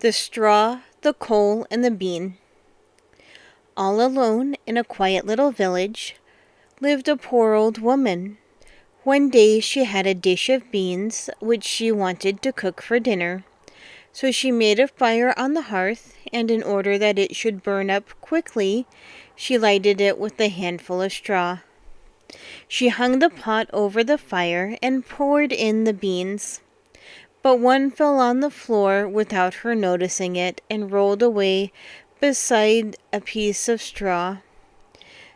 The Straw, the Coal, and the Bean. All alone in a quiet little village lived a poor old woman. One day she had a dish of beans which she wanted to cook for dinner. So she made a fire on the hearth, and in order that it should burn up quickly, she lighted it with a handful of straw. She hung the pot over the fire and poured in the beans. But one fell on the floor without her noticing it and rolled away beside a piece of straw.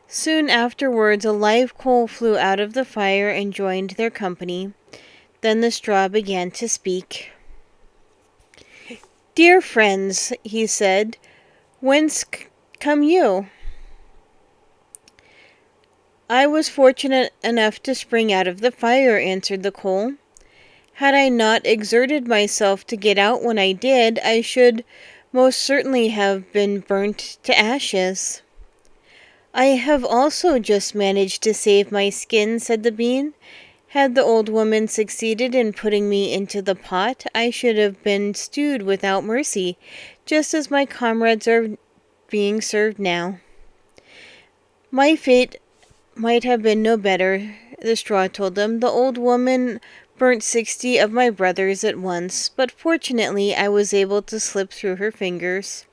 Soon afterwards a live coal flew out of the fire and joined their company. Then the straw began to speak. "Dear friends," he said, "whence come you?" "I was fortunate enough to spring out of the fire," answered the coal. "Had I not exerted myself to get out when I did, I should most certainly have been burnt to ashes." "I have also just managed to save my skin," said the bean. "Had the old woman succeeded in putting me into the pot, I should have been stewed without mercy, just as my comrades are being served now." "My fate might have been no better," the straw told them. "The old woman burnt 60 of my brothers at once, but fortunately I was able to slip through her fingers."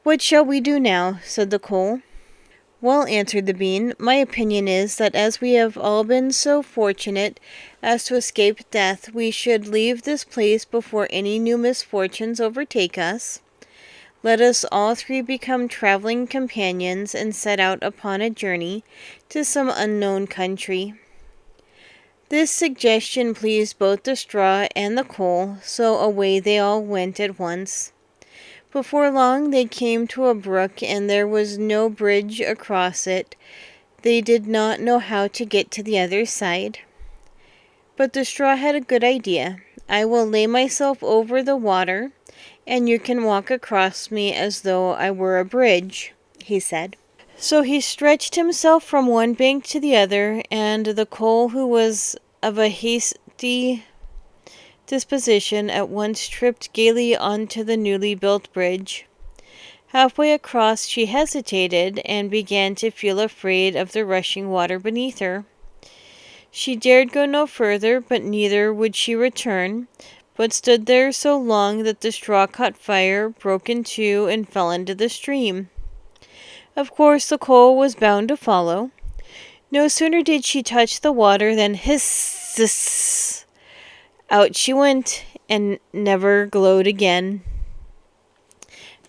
"What shall we do now?" said the coal. "Well," answered the bean, "my opinion is that as we have all been so fortunate as to escape death, we should leave this place before any new misfortunes overtake us. Let us all three become traveling companions and set out upon a journey to some unknown country." This suggestion pleased both the straw and the coal, so away they all went at once. Before long they came to a brook, and there was no bridge across it. They did not know how to get to the other side. But the straw had a good idea. "I will lay myself over the water, and you can walk across me as though I were a bridge," he said. So he stretched himself from one bank to the other, and the coal, who was of a hasty disposition, at once tripped gaily onto the newly built bridge. Halfway across she hesitated, and began to feel afraid of the rushing water beneath her. She dared go no further, but neither would she return, but stood there so long that the straw caught fire, broke in two, and fell into the stream. Of course the coal was bound to follow. No sooner did she touch the water than hiss! Out she went, and never glowed again.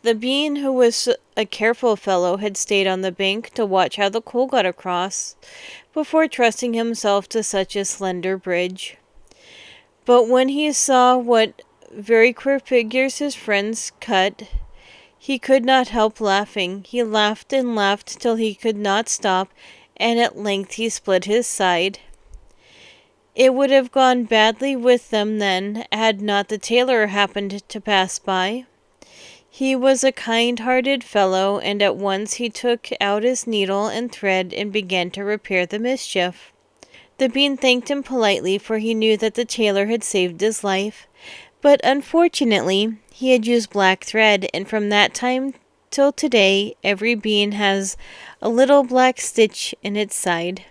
The bean, who was a careful fellow, had stayed on the bank to watch how the coal got across, before trusting himself to such a slender bridge. But when he saw what very queer figures his friends cut, he could not help laughing. He laughed and laughed till he could not stop, and at length he split his side. It would have gone badly with them then, had not the tailor happened to pass by. He was a kind-hearted fellow, and at once he took out his needle and thread and began to repair the mischief. The bean thanked him politely, for he knew that the tailor had saved his life, but unfortunately he had used black thread, and from that time till today every bean has a little black stitch in its side.